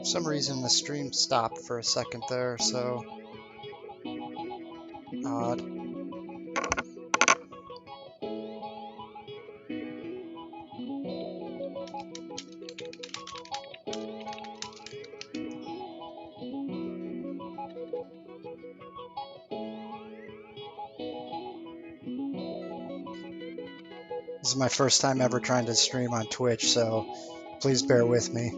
some reason the stream stopped for a second there, so odd. This is my first time ever trying to stream on Twitch, so please bear with me.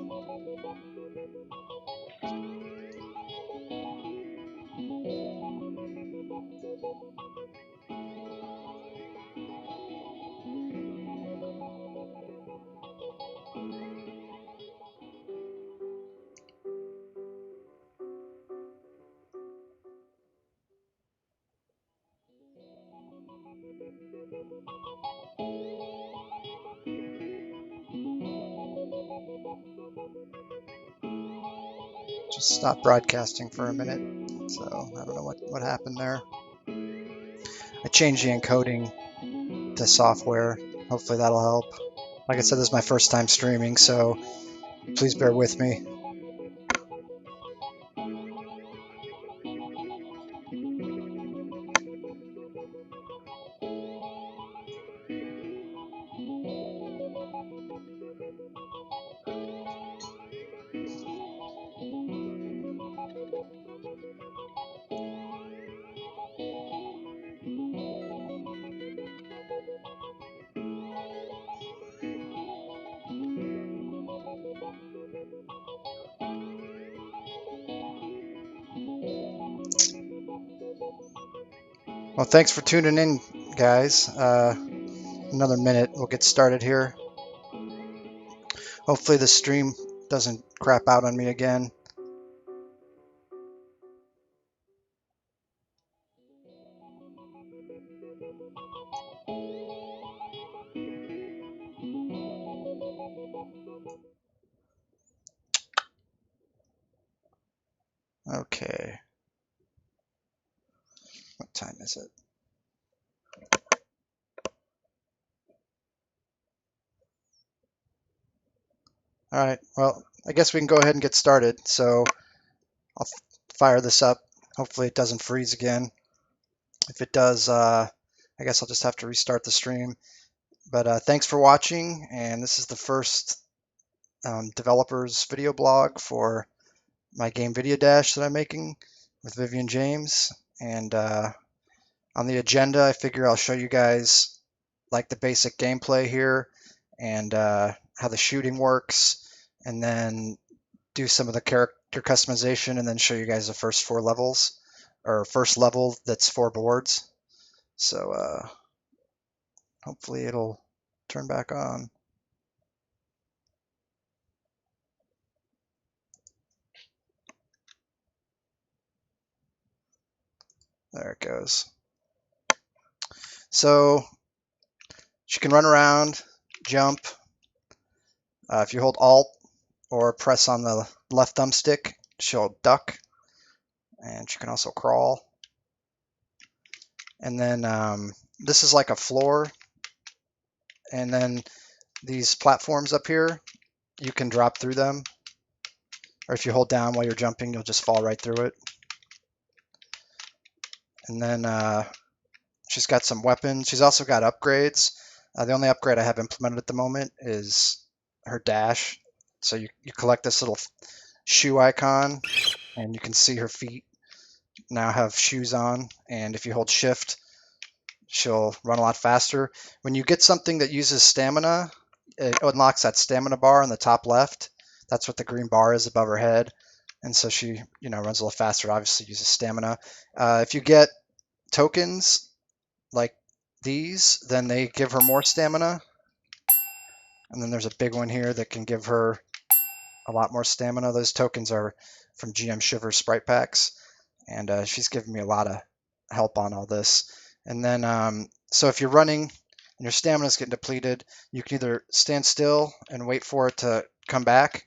Just stopped broadcasting for a minute, so I don't know what happened there. I changed the encoding to software. Hopefully that'll help. Like I said, this is my first time streaming, so please bear with me. Well, thanks for tuning in, guys. Another minute, we'll get started here. Hopefully the stream doesn't crap out on me again. Okay. What time is it? All right, well, I guess we can go ahead and get started. So I'll fire this up. Hopefully it doesn't freeze again. If it does, I guess I'll just have to restart the stream. But thanks for watching, and this is the first developers video blog for my game Vidya Dash that I'm making with Vivian James. And on the agenda, I figure I'll show you guys like the basic gameplay here and how the shooting works, and then do some of the character customization, and then show you guys the first 4 levels, or first level that's 4 boards. So hopefully it'll turn back on. There it goes. So she can run around, jump. If you hold Alt or press on the left thumbstick, she'll duck, and she can also crawl. And then this is like a floor, and then these platforms up here, you can drop through them, or if you hold down while you're jumping, you'll just fall right through it. And then she's got some weapons. She's also got upgrades. The only upgrade I have implemented at the moment is her dash. So you collect this little shoe icon, and you can see her feet now have shoes on. And if you hold shift, she'll run a lot faster. When you get something that uses stamina, it unlocks that stamina bar on the top left. That's what the green bar is above her head. And so she, runs a little faster. Obviously uses stamina. If you get tokens like these, then they give her more stamina. And then there's a big one here that can give her a lot more stamina. Those tokens are from GM Shiver's sprite packs, and she's given me a lot of help on all this. And then, so if you're running and your stamina is getting depleted, you can either stand still and wait for it to come back,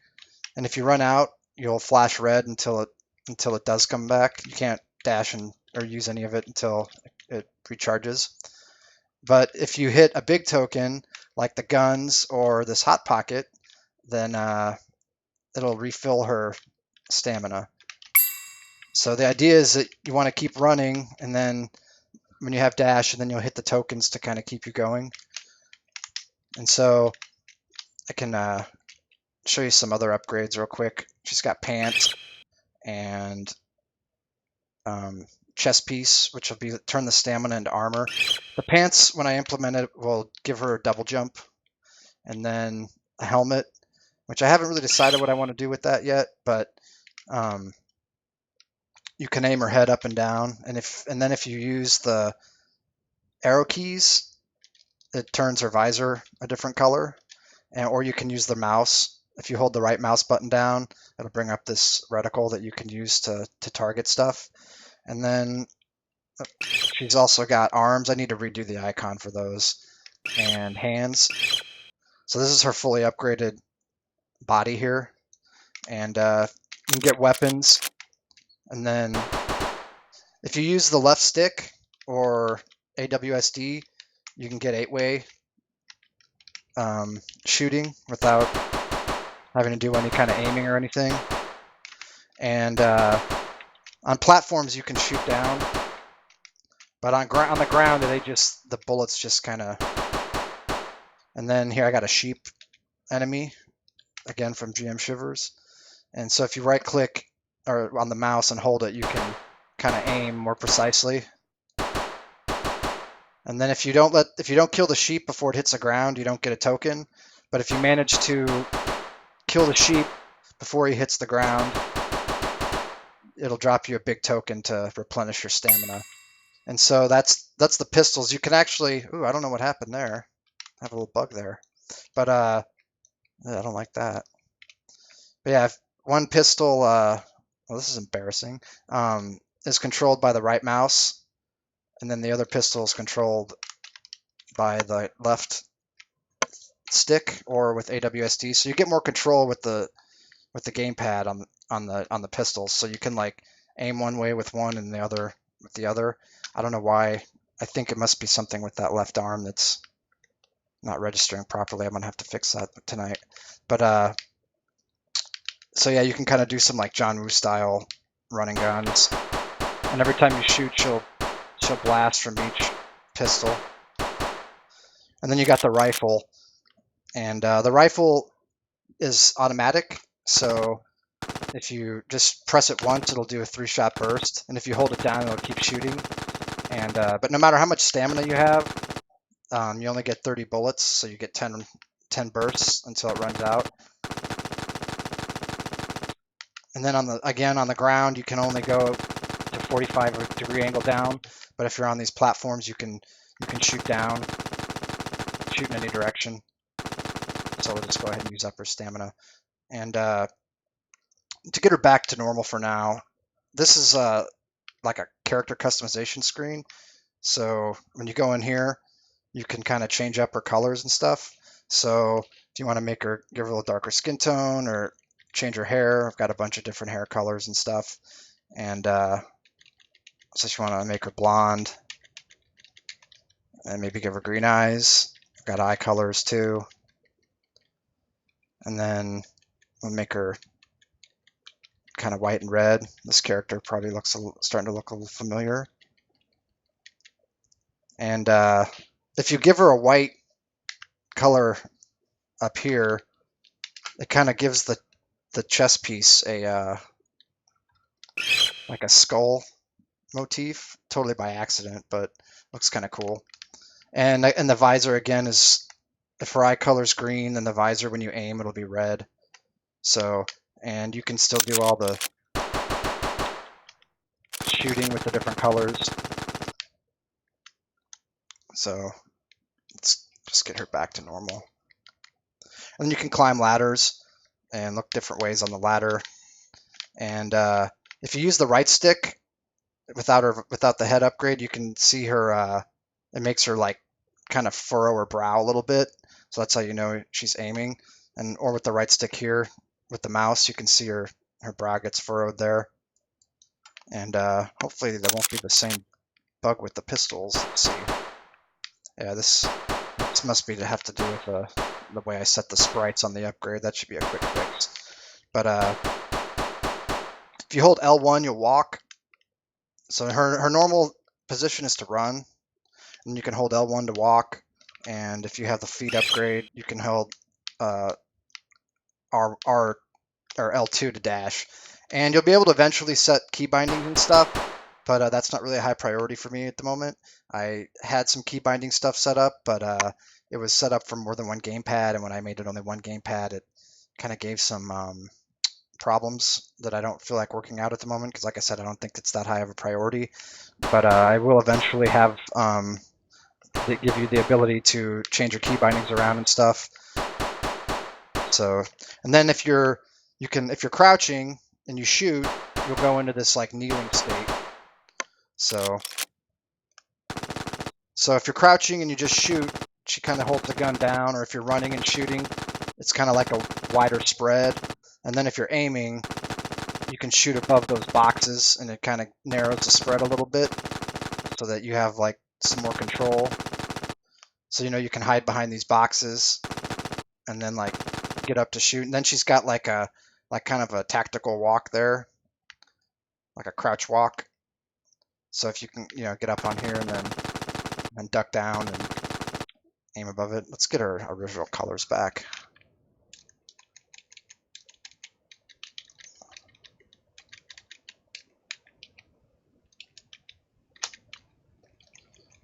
and if you run out, you'll flash red until it does come back. You can't dash or use any of it until it recharges. But if you hit a big token like the guns or this hot pocket, then it'll refill her stamina. So the idea is that you want to keep running, and then when you have dash, and then you'll hit the tokens to kind of keep you going. And so I can show you some other upgrades real quick. She's got pants and chest piece, which will be turn the stamina into armor. The pants, when I implement it, will give her a double jump, and then a helmet, which I haven't really decided what I want to do with that yet, but you can aim her head up and down, and then if you use the arrow keys, it turns her visor a different color, or you can use the mouse. If you hold the right mouse button down, it'll bring up this reticle that you can use to target stuff. And then she's also got arms. I need to redo the icon for those, and hands. So this is her fully upgraded body here, and you can get weapons. And then if you use the left stick or AWSD, you can get 8-way shooting without having to do any kind of aiming or anything. And on platforms you can shoot down, but on the ground the bullets just kind of. And then here I got a sheep enemy, again from GM Shivers. And so if you right click or on the mouse and hold it, you can kind of aim more precisely. And then if you don't kill the sheep before it hits the ground, you don't get a token. But if you manage to kill the sheep before he hits the ground, it'll drop you a big token to replenish your stamina. And so that's the pistols. You can actually, ooh, I don't know what happened there. I have a little bug there. But I don't like that. But yeah, one pistol, well, this is embarrassing, is controlled by the right mouse, and then the other pistol is controlled by the left stick or with AWSD. So you get more control with the gamepad on the pistols. So you can like aim one way with one and the other with the other. I don't know why. I think it must be something with that left arm that's not registering properly. I'm gonna have to fix that tonight. But so yeah, you can kind of do some like John Woo style running guns, and every time you shoot, she'll blast from each pistol. And then you got the rifle, and the rifle is automatic. So if you just press it once, it'll do a 3-shot burst, and if you hold it down, it'll keep shooting. And but no matter how much stamina you have, you only get 30 bullets, so you get 10 bursts until it runs out. And then on the ground, you can only go to 45-degree angle down. But if you're on these platforms, you can shoot down, shoot in any direction. So we'll just go ahead and use up her stamina. And to get her back to normal for now, this is like a character customization screen. So when you go in here, you can kind of change up her colors and stuff. So if you want to give her a little darker skin tone or change her hair, I've got a bunch of different hair colors and stuff. And so if you want to make her blonde and maybe give her green eyes, I've got eye colors too. And then we'll make her kind of white and red. This character probably starting to look a little familiar. And if you give her a white color up here, it kind of gives the chest piece a like a skull motif, totally by accident, but looks kind of cool. And the visor again is, if her eye color's green, then the visor when you aim it'll be red. So, and you can still do all the shooting with the different colors. So let's just get her back to normal. And then you can climb ladders and look different ways on the ladder. And if you use the right stick without the head upgrade, you can see her. It makes her like kind of furrow her brow a little bit, so that's how you know she's aiming. Or with the right stick here with the mouse, you can see her brow gets furrowed there. And hopefully there won't be the same bug with the pistols. Let's see. Yeah, this must have to do with the way I set the sprites on the upgrade. That should be a quick fix. But If you hold L1, you'll walk. So her normal position is to run, and you can hold L1 to walk. And if you have the feet upgrade, you can hold R or L2 to dash. And you'll be able to eventually set key bindings and stuff, but that's not really a high priority for me at the moment. I had some key binding stuff set up, but it was set up for more than one gamepad, and when I made it only one gamepad, it kind of gave some problems that I don't feel like working out at the moment, because like I said, I don't think it's that high of a priority. But I will eventually have that give you the ability to change your key bindings around and stuff. So, and then if you're crouching and you shoot, you'll go into this like kneeling state. So if you're crouching and you just shoot, she kind of holds the gun down, or if you're running and shooting, it's kind of like a wider spread. And then if you're aiming, you can shoot above those boxes, and it kind of narrows the spread a little bit so that you have like some more control. So you can hide behind these boxes and then like get up to shoot. And then she's got like kind of a tactical walk there, like a crouch walk. So if you can get up on here and then duck down and aim above it. Let's get our original colors back.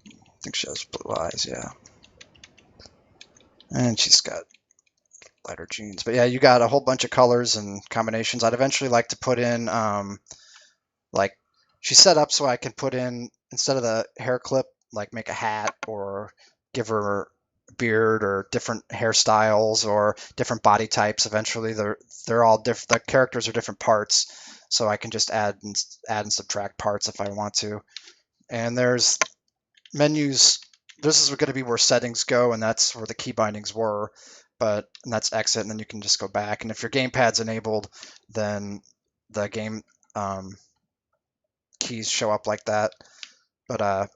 I think she has blue eyes, yeah. And she's got lighter jeans. But yeah, you got a whole bunch of colors and combinations. I'd eventually like to put in, like, she's set up so I can put in, instead of the hair clip, like make a hat or give her a beard or different hairstyles or different body types. Eventually, they're all different. The characters are different parts, so I can just add and subtract parts if I want to. And there's menus. This is going to be where settings go, and that's where the key bindings were. And that's exit, and then you can just go back. And if your gamepad's enabled, then the game keys show up like that. But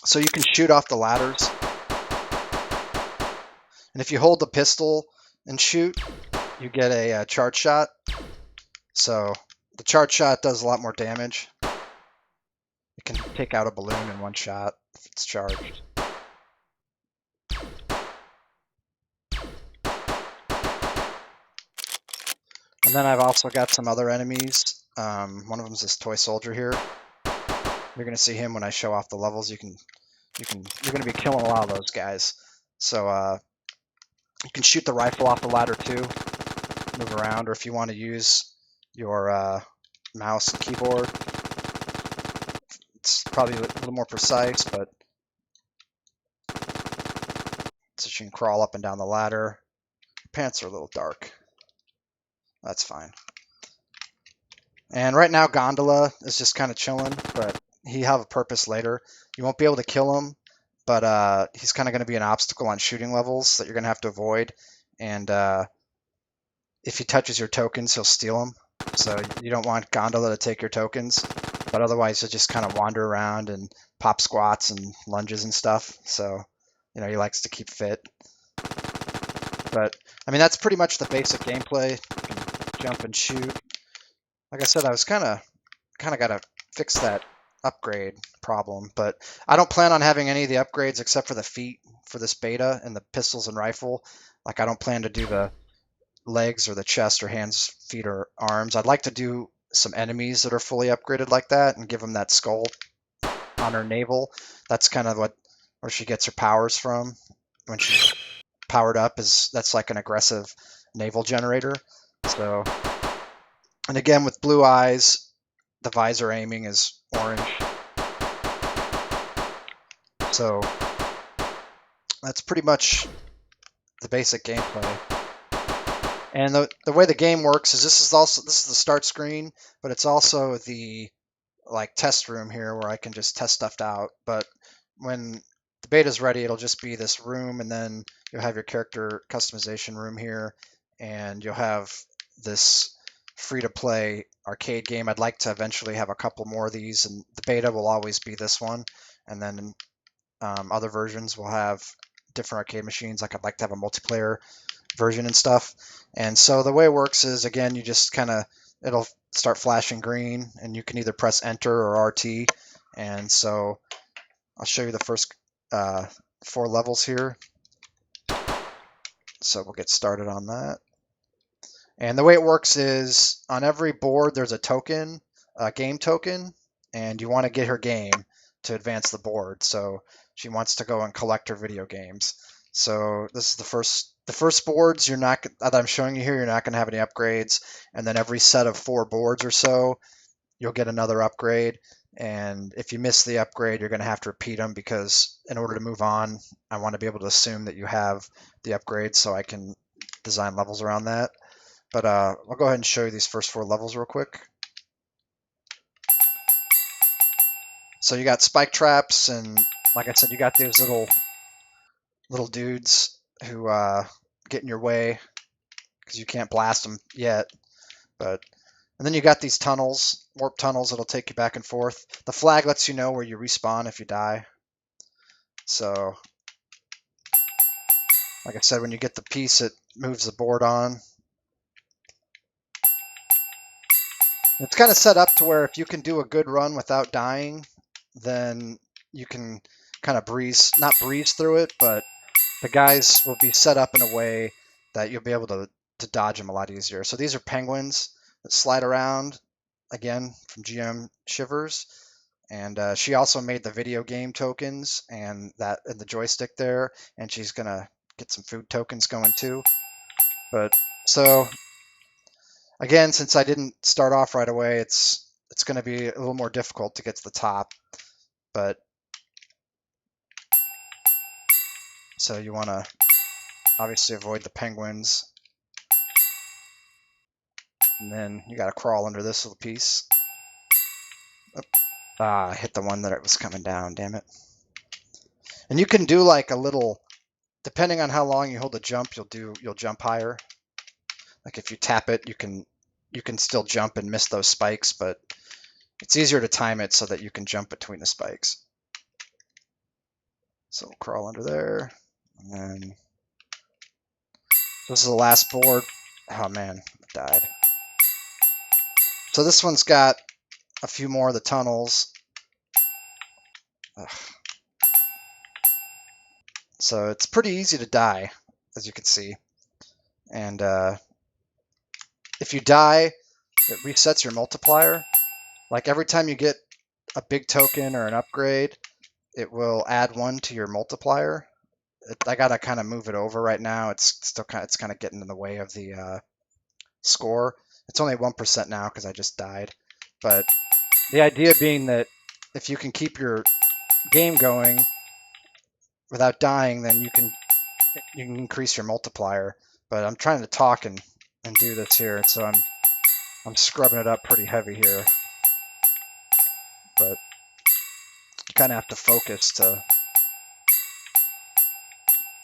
so you can shoot off the ladders, and if you hold the pistol and shoot, you get a charge shot. So the charge shot does a lot more damage. It can take out a balloon in one shot if it's charged. And then I've also got some other enemies. One of them is this toy soldier here. You're going to see him when I show off the levels. You're going to be killing a lot of those guys. So you can shoot the rifle off the ladder too, move around, or if you want to use your mouse and keyboard, it's probably a little more precise, but so you can crawl up and down the ladder. Your pants are a little dark. That's fine. And right now, Gondola is just kind of chilling, but he'll have a purpose later. You won't be able to kill him, but he's kind of going to be an obstacle on shooting levels that you're going to have to avoid. And if he touches your tokens, he'll steal them. So you don't want Gondola to take your tokens, but otherwise he'll just kind of wander around and pop squats and lunges and stuff. So, he likes to keep fit. But, I mean, that's pretty much the basic gameplay. You can jump and shoot. Like I said, I was kind of got to fix that upgrade problem, but I don't plan on having any of the upgrades except for the feet for this beta and the pistols and rifle. Like, I don't plan to do the legs or the chest or hands, feet, or arms. I'd like to do some enemies that are fully upgraded like that and give them that skull on her navel. That's kind of where she gets her powers from. When she's powered up, that's like an aggressive naval generator. So, and again, with blue eyes, the visor aiming is orange. So that's pretty much the basic gameplay. And the way the game works is this is the start screen, but it's also the test room here where I can just test stuff out. But when the beta's ready, it'll just be this room, and then you'll have your character customization room here, and you'll have this free-to-play arcade game. I'd like to eventually have a couple more of these, and the beta will always be this one, and then other versions will have different arcade machines. Like, I'd like to have a multiplayer version and stuff. And so the way it works is, again, you just kind of, it'll start flashing green, and you can either press enter or RT. And so I'll show you the first 4 levels here. So we'll get started on that. And the way it works is on every board there's a token, a game token, and you want to get her game to advance the board. So she wants to go and collect her video games. So this is the first boards you're not that I'm showing you here. You're not going to have any upgrades, and then every set of 4 boards or so, you'll get another upgrade. And if you miss the upgrade, you're going to have to repeat them, because in order to move on, I want to be able to assume that you have the upgrade so I can design levels around that. But I'll go ahead and show you these first 4 levels real quick. So you got spike traps, and like I said, you got these little dudes who get in your way because you can't blast them yet. And then you got these tunnels, warp tunnels that'll take you back and forth. The flag lets you know where you respawn if you die. So, like I said, when you get the piece, it moves the board on. It's kind of set up to where if you can do a good run without dying, then you can kind of not breeze through it, but the guys will be set up in a way that you'll be able to dodge them a lot easier. So these are penguins that slide around, again, from GM Shivers. And she also made the video game tokens and the joystick there, and she's gonna get some food tokens going too. But so again, since I didn't start off right away, it's going to be a little more difficult to get to the top. But so you want to obviously avoid the penguins, and then you got to crawl under this little piece. I hit the one that it was coming down. Damn it! And you can do like a little, depending on how long you hold the jump, you'll jump higher. Like if you tap it, you can still jump and miss those spikes, but it's easier to time it so that you can jump between the spikes. So we'll crawl under there, and then this is the last board. Oh man, I died. So this one's got a few more of the tunnels. Ugh. So it's pretty easy to die, as you can see. And if you die, it resets your multiplier. Like every time you get a big token or an upgrade, it will add 1 to your multiplier. I gotta kind of move it over right now. It's kind of getting in the way of the score. It's only 1% now because I just died. But the idea being that if you can keep your game going without dying, then you can increase your multiplier. But I'm trying to talk and do this here, so I'm scrubbing it up pretty heavy here. But you kind of have to focus to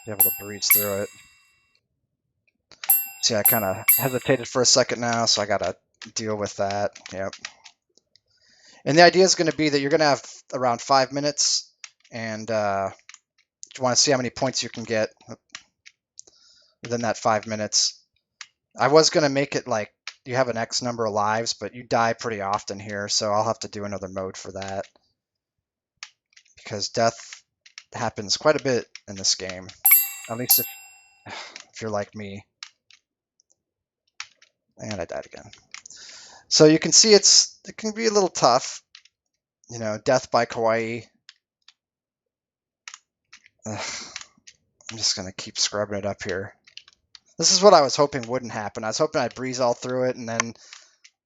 be able to breeze through it. See, I kind of hesitated for a second now, so I gotta deal with that. Yep. And the idea is going to be that you're going to have around 5 minutes, and you want to see how many points you can get within that 5 minutes. I was going to make it like you have an X number of lives, but you die pretty often here, so I'll have to do another mode for that, because death happens quite a bit in this game, at least if you're like me. And I died again. So you can see it can be a little tough, you know, death by kawaii. Ugh. I'm just going to keep scrubbing it up here. This is what I was hoping wouldn't happen. I was hoping I'd breeze all through it, and then,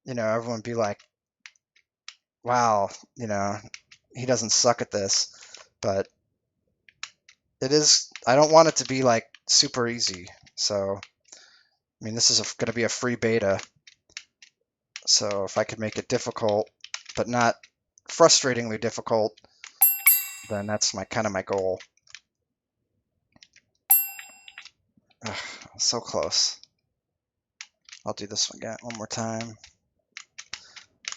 you know, everyone would be like, wow, you know, he doesn't suck at this. But it is, I don't want it to be like super easy. So, I mean, this is going to be a free beta. So if I could make it difficult, but not frustratingly difficult, then that's kind of my goal. Ugh, so close. I'll do this one one more time.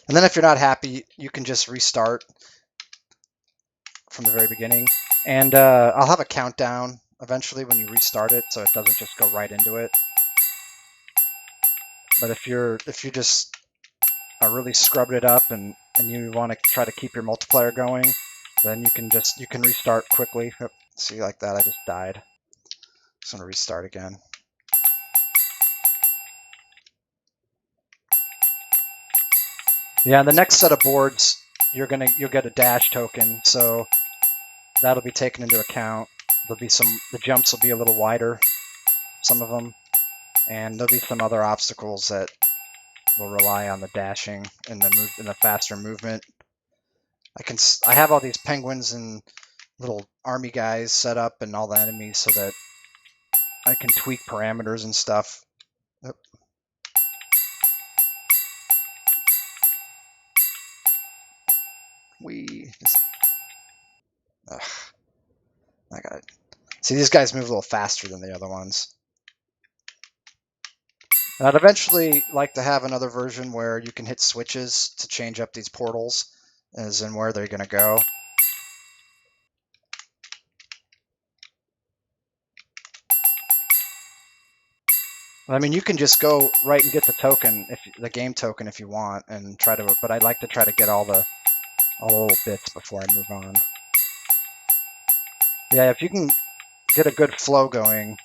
And then if you're not happy, you can just restart from the very beginning. And I'll have a countdown eventually when you restart it, so it doesn't just go right into it. But if you just really scrubbed it up and you want to try to keep your multiplier going, then you can restart quickly. Yep. See, like that, I just died. Just gonna restart again. Yeah, the next set of boards you'll get a dash token, so that'll be taken into account. There'll be the jumps will be a little wider, some of them, and there'll be some other obstacles that will rely on the dashing and the faster movement. I have all these penguins and little army guys set up and all the enemies so that I can tweak parameters and stuff. Yep. I got it. See, these guys move a little faster than the other ones. And I'd eventually like to have another version where you can hit switches to change up these portals, as in where they're going to go. I mean, you can just go right and get the token, the game token, if you want, and try to. But I'd like to try to get all the little bits before I move on. Yeah, if you can get a good flow going,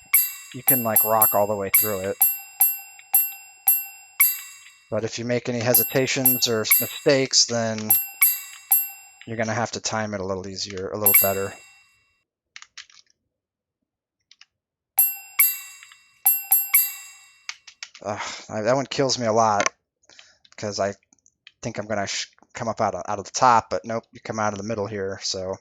you can like rock all the way through it. But if you make any hesitations or mistakes, then you're going to have to time it a little easier, a little better. That one kills me a lot because I think I'm going to come up out of the top, but nope, you come out of the middle here, so.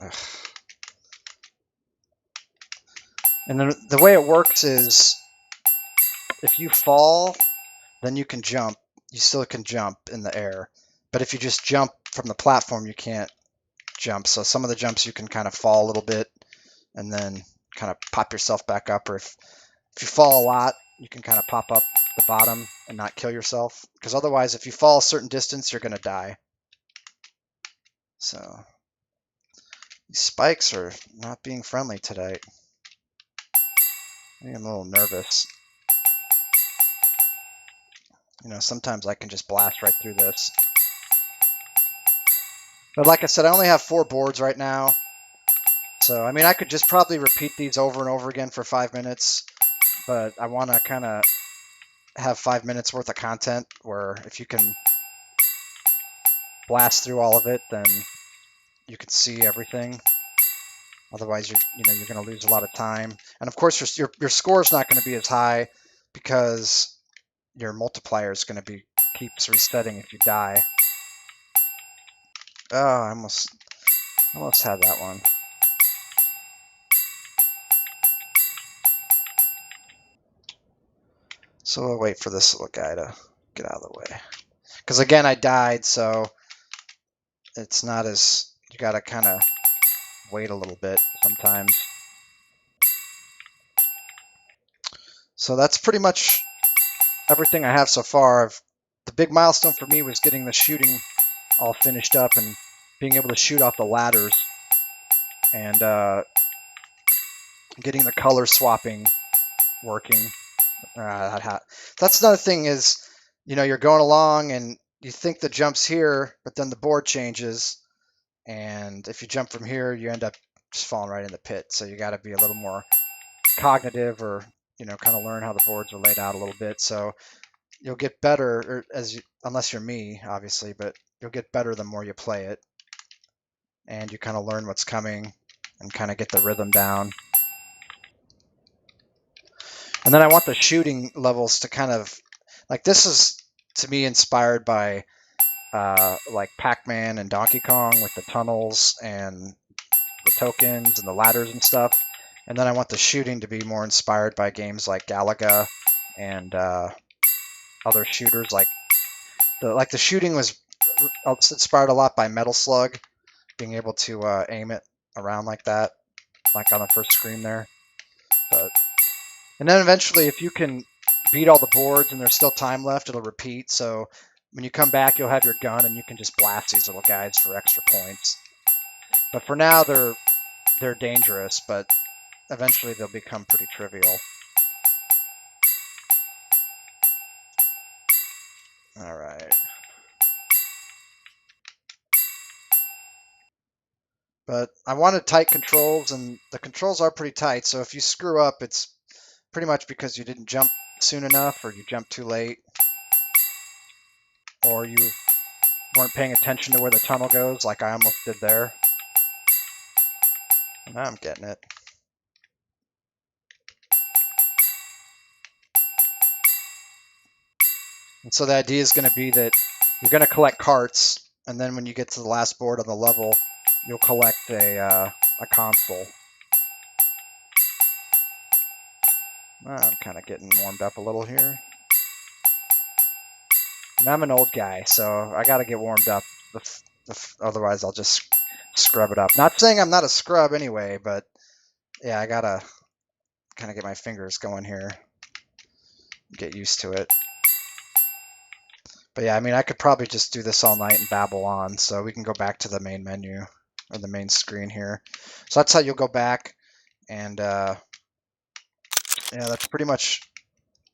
Ugh. And then the way it works is if you fall, then you can jump. You still can jump in the air. But if you just jump from the platform, you can't jump. So some of the jumps you can kind of fall a little bit and then kind of pop yourself back up. Or if you fall a lot, you can kind of pop up the bottom and not kill yourself. Because otherwise, if you fall a certain distance, you're going to die. So these spikes are not being friendly today. I think I'm a little nervous. You know, sometimes I can just blast right through this. But like I said, I only have 4 boards right now. So, I mean, I could just probably repeat these over and over again for 5 minutes. But I want to kind of have 5 minutes worth of content where if you can blast through all of it, then you can see everything. Otherwise, you're going to lose a lot of time. And of course, your score is not going to be as high because your multiplier is going to keeps resetting if you die. Oh, I almost had that one. So we'll wait for this little guy to get out of the way. Because again, I died, so it's not as, you got to kind of wait a little bit sometimes. So that's pretty much everything I have so far. The big milestone for me was getting the shooting all finished up and being able to shoot off the ladders and getting the color swapping working. That's another thing is, you're going along and you think the jump's here, but then the board changes, and if you jump from here, you end up just falling right in the pit. So you got to be a little more cognitive, or kind of learn how the boards are laid out a little bit. So you'll get better, unless you're me, obviously, but you'll get better the more you play it, and you kind of learn what's coming and kind of get the rhythm down. And then I want the shooting levels to kind of, like, this is to me inspired by like Pac-Man and Donkey Kong with the tunnels and the tokens and the ladders and stuff. And then I want the shooting to be more inspired by games like Galaga and other shooters. Like the shooting was inspired a lot by Metal Slug, being able to aim it around like that, like on the first screen there. And then eventually, if you can beat all the boards and there's still time left, it'll repeat. So when you come back, you'll have your gun and you can just blast these little guys for extra points. But for now, they're dangerous, but eventually they'll become pretty trivial. But I wanted tight controls, and the controls are pretty tight, so if you screw up, it's pretty much because you didn't jump soon enough, or you jumped too late, or you weren't paying attention to where the tunnel goes, like I almost did there. Now I'm getting it. And so the idea is going to be that you're going to collect carts, and then when you get to the last board on the level, you'll collect a console. I'm kind of getting warmed up a little here. And I'm an old guy, so I got to get warmed up. Otherwise, I'll just scrub it up. Not saying I'm not a scrub anyway, but yeah, I got to kind of get my fingers going here. Get used to it. But yeah, I mean, I could probably just do this all night and babble on, so we can go back to the main menu, or the main screen here. So that's how you'll go back, and yeah, that's pretty much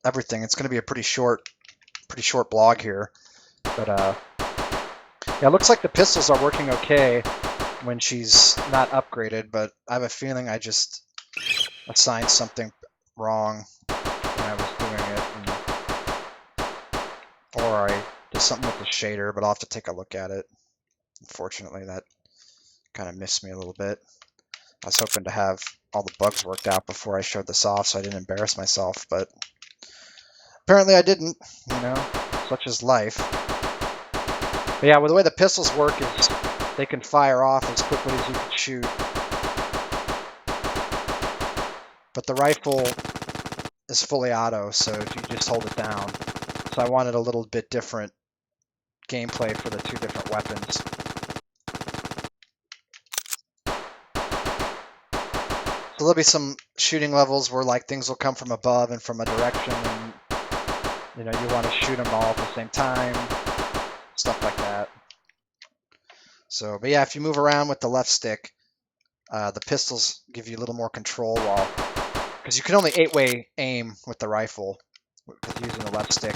everything. It's going to be a pretty short blog here, but yeah, it looks like the pistols are working okay when she's not upgraded, but I have a feeling I just assigned something wrong when I was doing it, or I did something with the shader, but I'll have to take a look at it. Unfortunately, that kind of missed me a little bit. I was hoping to have all the bugs worked out before I showed this off so I didn't embarrass myself, but apparently I didn't, you know, such is life. But yeah, well, the way the pistols work is they can fire off as quickly as you can shoot. But the rifle is fully auto, so if you just hold it down. So I wanted a little bit different gameplay for the two different weapons. So there'll be some shooting levels where like things will come from above and from a direction, and you know you want to shoot them all at the same time, stuff like that. So, but yeah, if you move around with the left stick, the pistols give you a little more control while, because you can only 8-way aim with the rifle with using the left stick.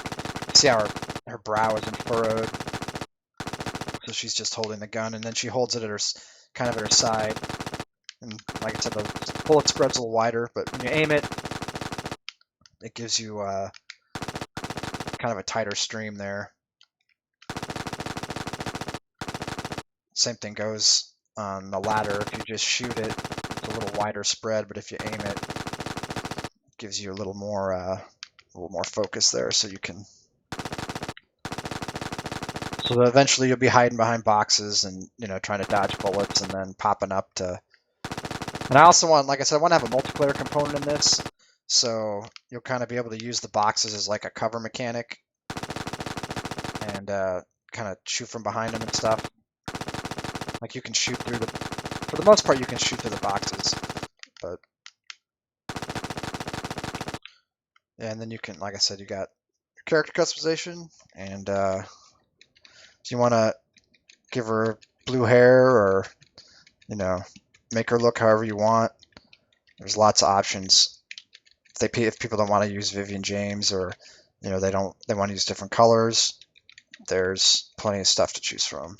See how her brow isn't furrowed, so she's just holding the gun, and then she holds it at her kind of at her side. And like I said, the bullet spread's a little wider, but when you aim it, it gives you kind of a tighter stream there. Same thing goes on the ladder. If you just shoot it, it's a little wider spread, but if you aim it, it gives you a little more focus there, so you can. So that eventually you'll be hiding behind boxes and trying to dodge bullets and then popping up to. And I also want, like I said, I want to have a multiplayer component in this, so you'll kind of be able to use the boxes as like a cover mechanic and kind of shoot from behind them and stuff. Like you can shoot through for the most part, you can shoot through the boxes, but yeah, and then you can, like I said, you got your character customization, and if you want to give her blue hair or make her look however you want, there's lots of options. If people don't want to use Vivian James, or they want to use different colors, there's plenty of stuff to choose from.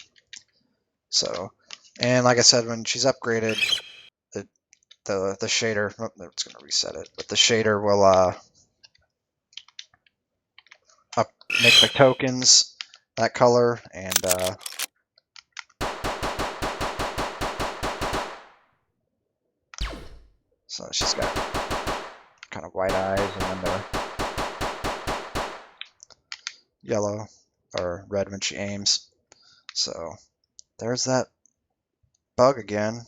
So, and like I said, when she's upgraded, the shader, it's going to reset it, but the shader will make the tokens that color, and so she's got kind of white eyes, and then they're yellow or red when she aims. So there's that bug again.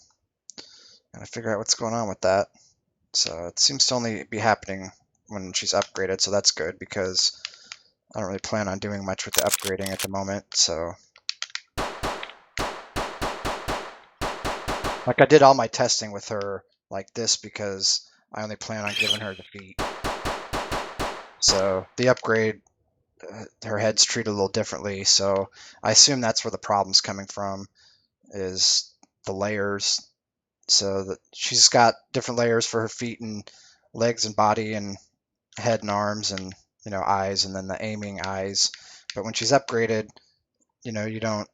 Gotta figure out what's going on with that. So it seems to only be happening when she's upgraded, so that's good because I don't really plan on doing much with the upgrading at the moment. So like I did all my testing with her like this because I only plan on giving her defeat. So the upgrade, her head's treated a little differently, so I assume that's where the problem's coming from, is the layers. So that she's got different layers for her feet and legs and body and head and arms and eyes, and then the aiming eyes. But when she's upgraded, you don't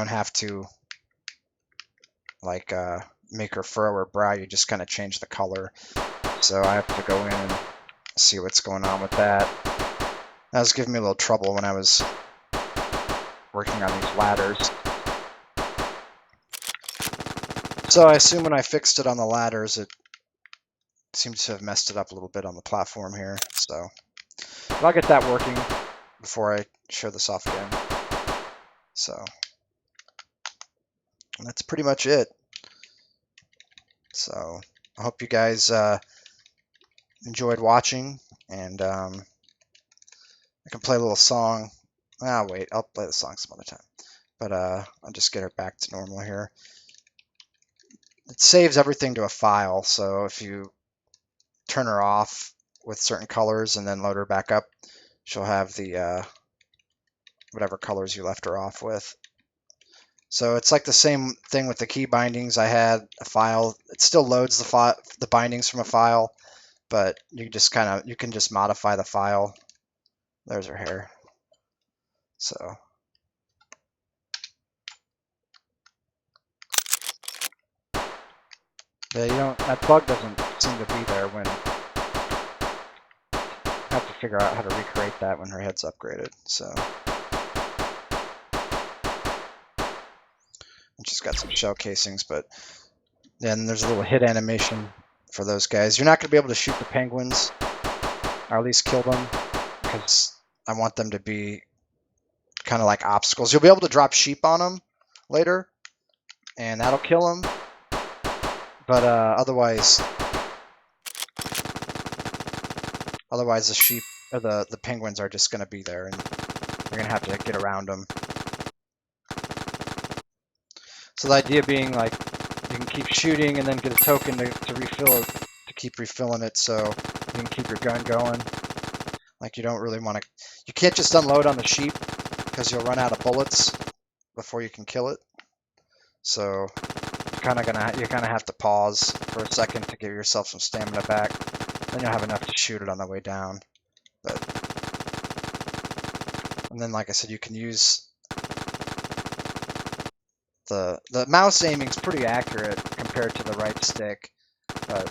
have to like make her furrow her brow, you just kind of change the color. So I have to go in and see what's going on with that. That was giving me a little trouble when I was working on these ladders. So I assume when I fixed it on the ladders, it seems to have messed it up a little bit on the platform here. So but I'll get that working before I show this off again. So that's pretty much it. So I hope you guys enjoyed watching, and I can play a little song. Wait, I'll play the song some other time. But I'll just get her back to normal here. It saves everything to a file, so if you turn her off with certain colors and then load her back up, she'll have the whatever colors you left her off with. So it's like the same thing with the key bindings. I had a file. It still loads the bindings from a file, but you can just modify the file. There's her hair. So yeah, that bug doesn't seem to be there when I have to figure out how to recreate that when her head's upgraded. So and she's got some shell casings, but then there's a little hit animation for those guys. You're not going to be able to shoot the penguins, or at least kill them, because I want them to be kind of like obstacles. You'll be able to drop sheep on them later, and that'll kill them. But otherwise the sheep or the penguins are just going to be there, and you're going to have to get around them. So the idea being, like, you can keep shooting and then get a token to refill it, to keep refilling it, so you can keep your gun going. Like, you don't really want to. You can't just unload on the sheep because you'll run out of bullets before you can kill it. So you're kind of have to pause for a second to give yourself some stamina back. Then you'll have enough to shoot it on the way down. And then, like I said, you can use the mouse aiming's pretty accurate compared to the right stick, but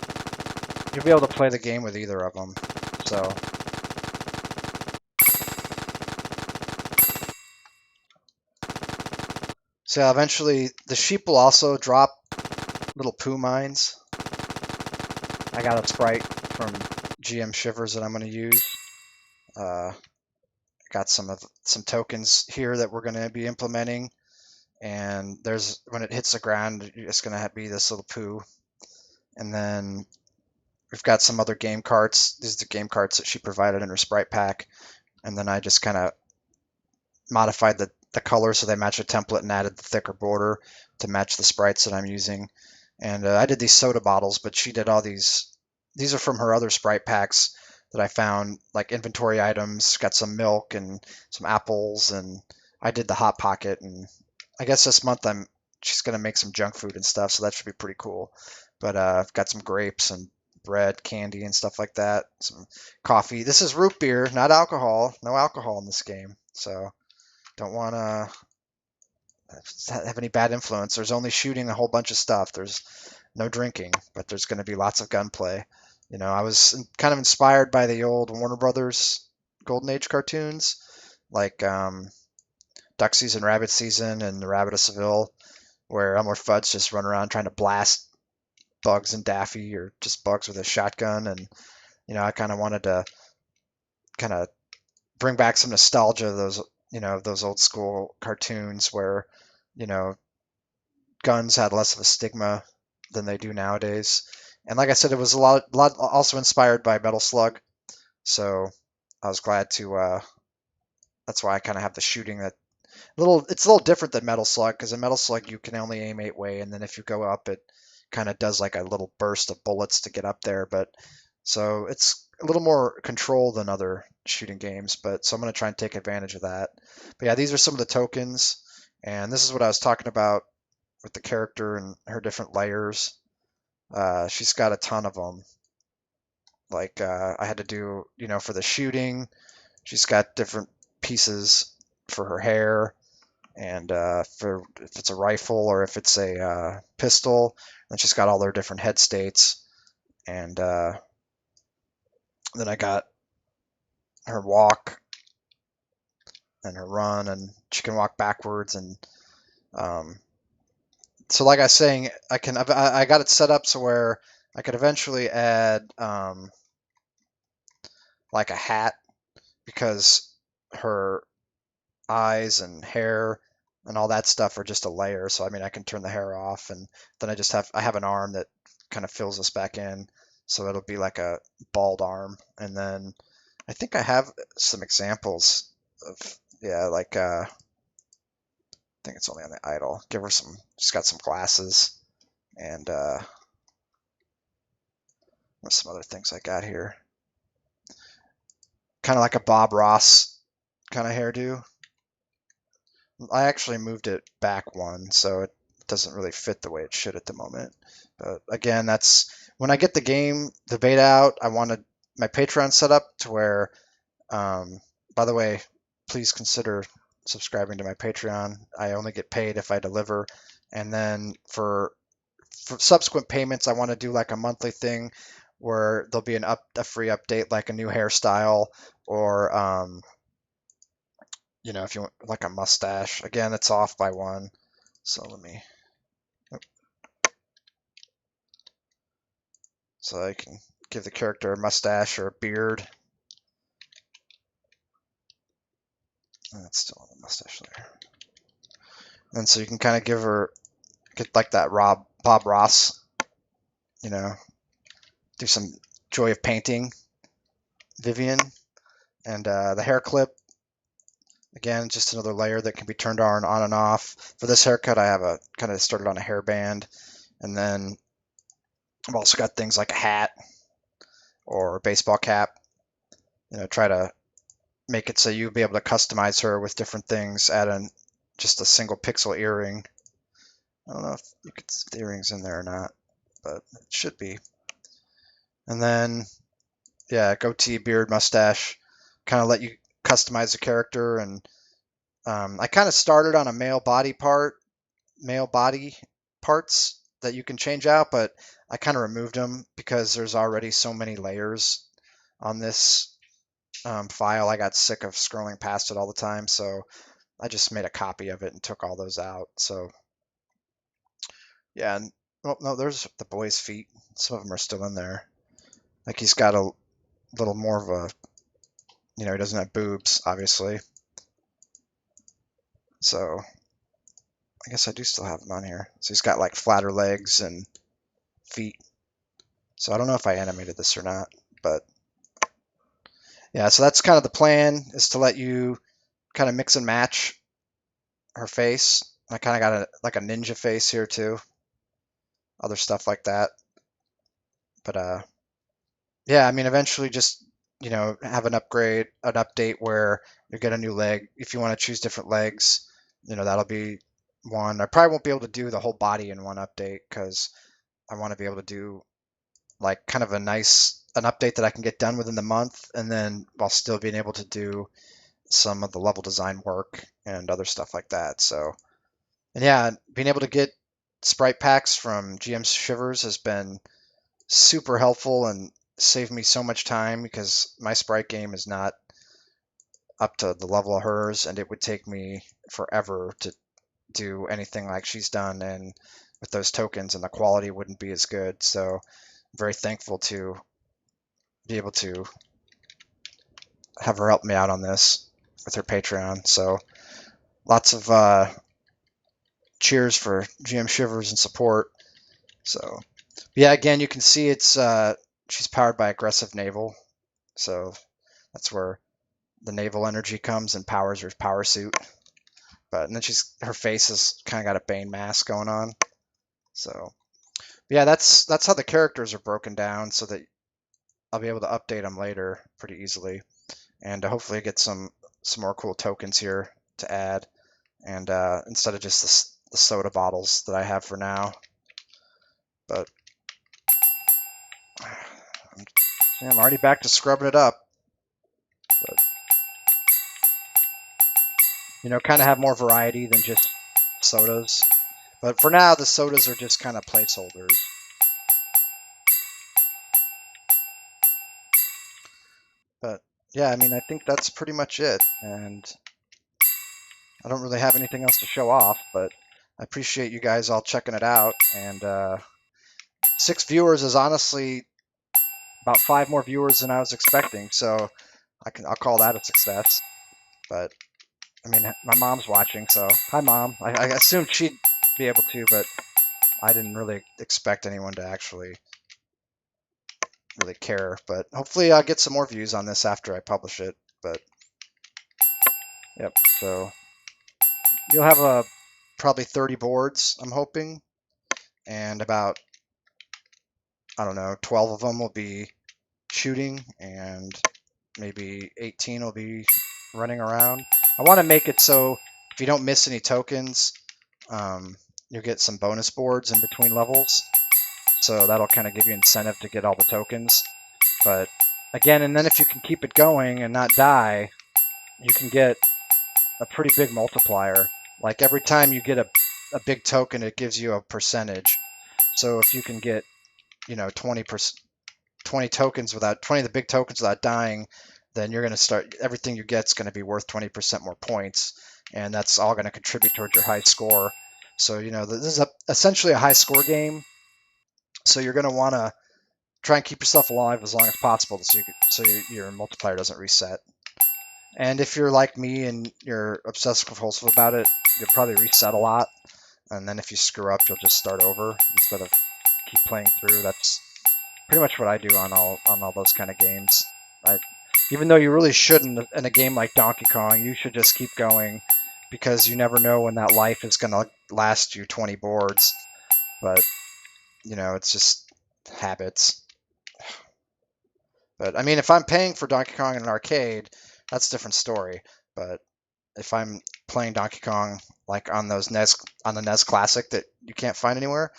you'll be able to play the game with either of them. So yeah, eventually the sheep will also drop little poo mines. I got a sprite from GM Shivers that I'm going to use. Got some tokens here that we're going to be implementing, and when it hits the ground, it's going to be this little poo. And then we've got some other game carts. These are the game carts that she provided in her sprite pack, and then I just kind of modified the colors so they match a template and added the thicker border to match the sprites that I'm using. And I did these soda bottles, but she did all these. These are from her other sprite packs that I found, like inventory items. Got some milk and some apples, and I did the hot pocket. And I guess this month she's gonna make some junk food and stuff, so that should be pretty cool. But I've got some grapes and bread, candy, and stuff like that. Some coffee. This is root beer, not alcohol. No alcohol in this game, so don't want to have any bad influence. There's only shooting a whole bunch of stuff. There's no drinking, but there's going to be lots of gunplay. I was kind of inspired by the old Warner Brothers Golden Age cartoons, like Duck Season, Rabbit Season, and The Rabbit of Seville, where Elmer Fudd's just run around trying to blast Bugs and Daffy, or just Bugs with a shotgun. And I kind of wanted to kind of bring back some nostalgia of those old school cartoons where guns had less of a stigma than they do nowadays. And like I said, it was a lot also inspired by Metal Slug, so I was glad to. That's why I kind of have the shooting it's a little different than Metal Slug, because in Metal Slug you can only aim 8-way, and then if you go up, it kind of does like a little burst of bullets to get up there. But so it's a little more control than other shooting games. But so I'm going to try and take advantage of that. But yeah, these are some of the tokens, and this is what I was talking about with the character and her different layers. She's got a ton of them. Like I had to do, for the shooting, she's got different pieces for her hair. And if it's a rifle or if it's a pistol, then she's got all their different head states. And then I got her walk and her run, and she can walk backwards. And so, like I was saying, I got it set up so where I could eventually add like a hat, because her eyes and hair and all that stuff are just a layer. So I mean, I can turn the hair off, and then I have an arm that kind of fills this back in, so it'll be like a bald arm. And then I think I have some examples of, yeah, like I think it's only on the idle. Give her some. She's got some glasses, and what's some other things I got here? Kind of like a Bob Ross kind of hairdo. I actually moved it back one, so it doesn't really fit the way it should at the moment. But again, that's when I get the game, the beta out, I wanted my Patreon set up to where, by the way, please consider subscribing to my Patreon. I only get paid if I deliver. And then for subsequent payments, I want to do like a monthly thing where there'll be a free update, like a new hairstyle, or if you want like a mustache. Again, it's off by one. So let me. So I can give the character a mustache or a beard. That's still on the mustache layer. And so you can kind of get like that Bob Ross, do some Joy of Painting, Vivian. And the hair clip, again, just another layer that can be turned on and off. For this haircut, I have a kind of started on a hairband. And then I've also got things like a hat or a baseball cap. Try to make it so you'll be able to customize her with different things. Add in just a single pixel earring. I don't know if you could see the earrings in there or not, but it should be. And then, yeah, goatee, beard, mustache, kind of let you customize the character. And I kind of started on a male body parts that you can change out, but I kind of removed them because there's already so many layers on this file. I got sick of scrolling past it all the time, so I just made a copy of it and took all those out. So yeah, and no, there's the boy's feet. Some of them are still in there. Like he's got a little more of a, he doesn't have boobs, obviously. So I guess I do still have him on here. So he's got like flatter legs and feet. So I don't know if I animated this or not, but yeah, so that's kind of the plan, is to let you kind of mix and match her face. I kind of got like a ninja face here too. Other stuff like that. But yeah, I mean, eventually just, have an update where you get a new leg. If you want to choose different legs, that'll be one. I probably won't be able to do the whole body in one update because I want to be able to do like kind of an update that I can get done within the month, and then while still being able to do some of the level design work and other stuff like that. So, and yeah, being able to get sprite packs from GM Shivers has been super helpful and saved me so much time, because my sprite game is not up to the level of hers, and it would take me forever to do anything like she's done, and with those tokens, and the quality wouldn't be as good. So I'm very thankful to be able to have her help me out on this with her Patreon. So lots of cheers for GM Shivers and support. So yeah, again, you can see it's she's powered by aggressive navel, so that's where the naval energy comes and powers her power suit. But and then her face has kind of got a Bane mask going on. So yeah, that's how the characters are broken down, so that I'll be able to update them later pretty easily, and hopefully get some more cool tokens here to add, and instead of just the soda bottles that I have for now. But I'm already back to scrubbing it up. But kind of have more variety than just sodas. But for now, the sodas are just kind of placeholders. But yeah, I mean, I think that's pretty much it. And I don't really have anything else to show off, but I appreciate you guys all checking it out. And 6 viewers is honestly about 5 more viewers than I was expecting. So I'll call that a success. But I mean, my mom's watching, so hi, Mom. I assumed she'd be able to, but I didn't really expect anyone to actually really care. But hopefully I'll get some more views on this after I publish it. But yep, so you'll have probably 30 boards, I'm hoping, and about, I don't know, 12 of them will be shooting, and maybe 18 will be running around. I want to make it so if you don't miss any tokens, you'll get some bonus boards in between levels. So that'll kind of give you incentive to get all the tokens. But again, and then if you can keep it going and not die, you can get a pretty big multiplier. Like every time you get a big token, it gives you a percentage. So if you can get, 20 tokens without 20 of the big tokens without dying, then you're going to start, everything you get's going to be worth 20% more points, and that's all going to contribute towards your high score. So this is essentially a high score game. So you're going to want to try and keep yourself alive as long as possible, so your multiplier doesn't reset. And if you're like me and you're obsessive compulsive about it, you'll probably reset a lot, and then if you screw up, you'll just start over instead of keep playing through. That's pretty much what I do on all those kind of games. Even though you really shouldn't in a game like Donkey Kong, you should just keep going, because you never know when that life is going to last you 20 boards. But it's just habits. But I mean, if I'm paying for Donkey Kong in an arcade, that's a different story. But if I'm playing Donkey Kong like on the NES Classic that you can't find anywhere,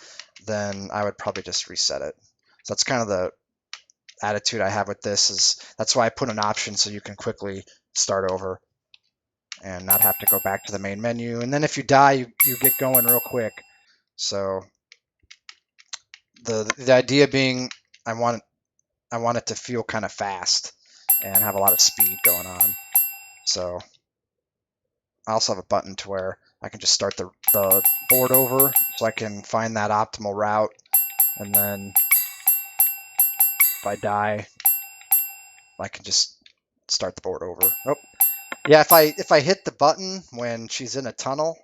then I would probably just reset it. So that's kind of the attitude I have with this. That's why I put an option so you can quickly start over and not have to go back to the main menu. And then if you die, you get going real quick. So the idea being, I want it to feel kind of fast and have a lot of speed going on. So I also have a button to where I can just start the board over, so I can find that optimal route, and then if I die, I can just start the board over. Oh, yeah, if I hit the button when she's in a tunnel,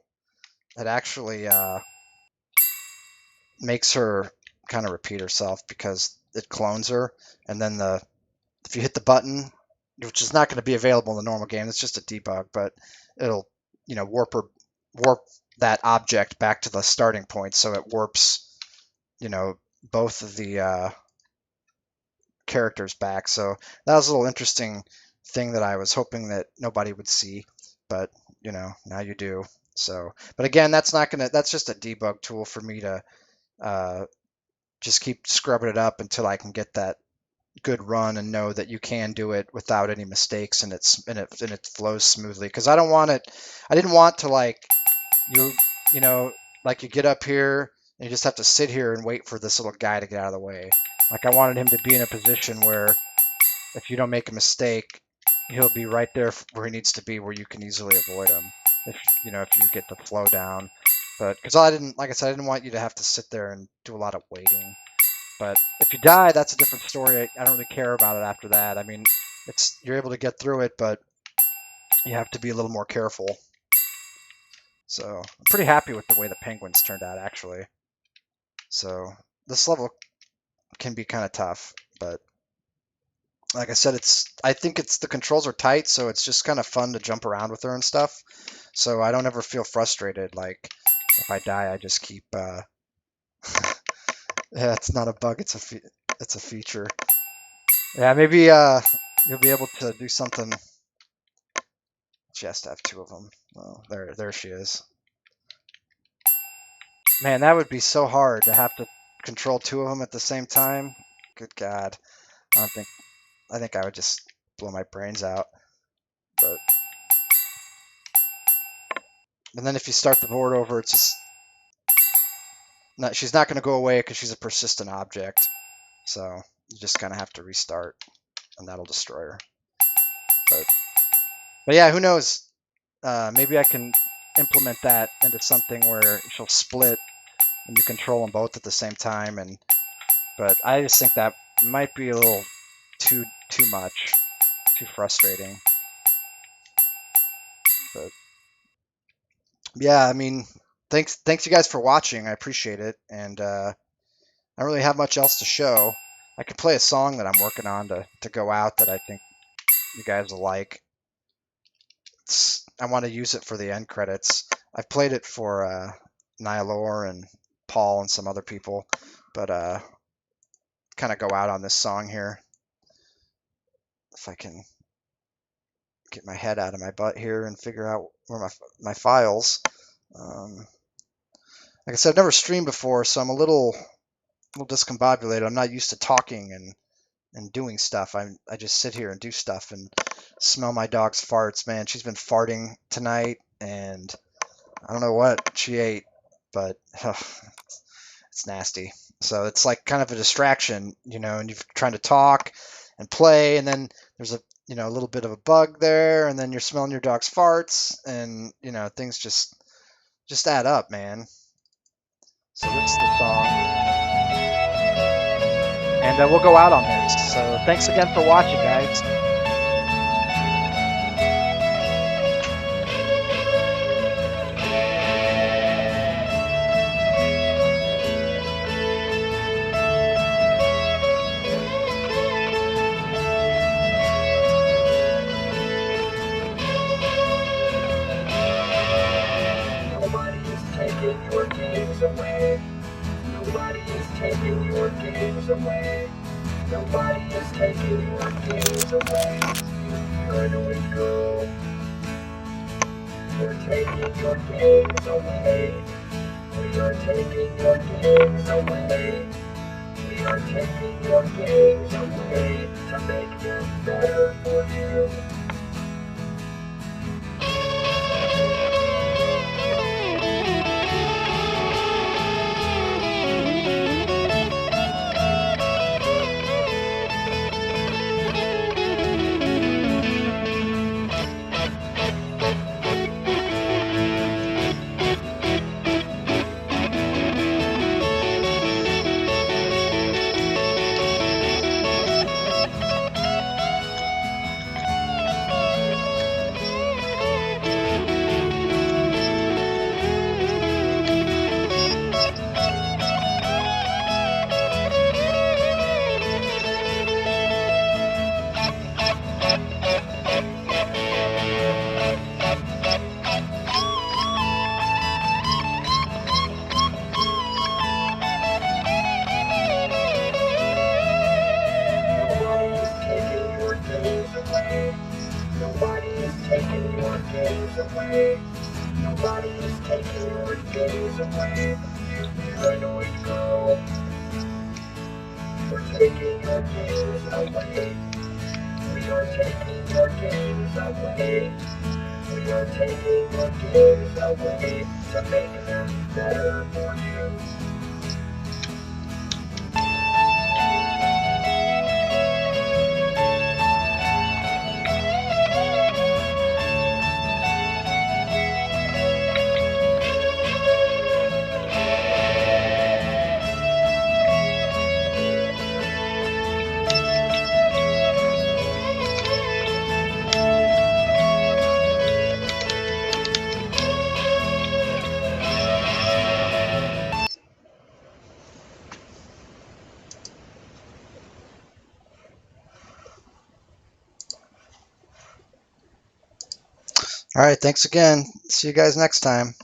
it actually makes her kind of repeat herself, because it clones her, and then if you hit the button, which is not going to be available in the normal game, it's just a debug, but it'll warp that object back to the starting point, so it warps both of the characters back. So that was a little interesting thing that I was hoping that nobody would see, but now you do. So, but again, that's just a debug tool for me to just keep scrubbing it up until I can get that good run and know that you can do it without any mistakes, and it flows smoothly. Because I didn't want to, like, you know like, you get up here and you just have to sit here and wait for this little guy to get out of the way. Like, I wanted him to be in a position where if you don't make a mistake, he'll be right there where he needs to be, where you can easily avoid him if you get the flow down. But because like I said, I didn't want you to have to sit there and do a lot of waiting. But if you die, that's a different story. I don't really care about it after that. I mean, you're able to get through it, but you have to be a little more careful. So I'm pretty happy with the way the penguins turned out, actually. So this level can be kind of tough, but like I said, I think the controls are tight, so it's just kind of fun to jump around with her and stuff. So I don't ever feel frustrated. Like, if I die, I just keep. Yeah, it's not a bug. It's a feature. Yeah, maybe you'll be able to do something. She has to have 2 of them. Oh, there she is. Man, that would be so hard to have to control 2 of them at the same time. Good God, I think I would just blow my brains out. But And then if you start the board over, it's just not, she's not going to go away because she's a persistent object. So you just kind of have to restart, and that'll destroy her. But yeah, who knows? Maybe I can implement that into something where she'll split and you control them both at the same time. But I just think that might be a little too much, too frustrating. But yeah, I mean, thanks you guys for watching. I appreciate it, and I don't really have much else to show. I could play a song that I'm working on to go out that I think you guys will like. I want to use it for the end credits. I've played it for Nylor and Paul and some other people, but kind of go out on this song here. If I can get my head out of my butt here and figure out where my files. Like I said, I've never streamed before, so I'm a little discombobulated. I'm not used to talking and doing stuff. I just sit here and do stuff and smell my dog's farts. Man, she's been farting tonight, and I don't know what she ate, but it's nasty. So it's like kind of a distraction, you know, and you're trying to talk and play, and then there's a little bit of a bug there, and then you're smelling your dog's farts, and things just add up, man. So this is the song, and we'll go out on this. So thanks again for watching, guys. Your games away. Nobody is taking your games away. Nobody is taking your games away. Where do we go? We're taking your games away. We are taking your games away. We are taking your games away to make them better for you. Nobody is taking your games away. Nobody is taking your games away. Where do we go? We're taking your games away. We are taking your games away. We are taking your games away to make them better for you. All right, thanks again. See you guys next time.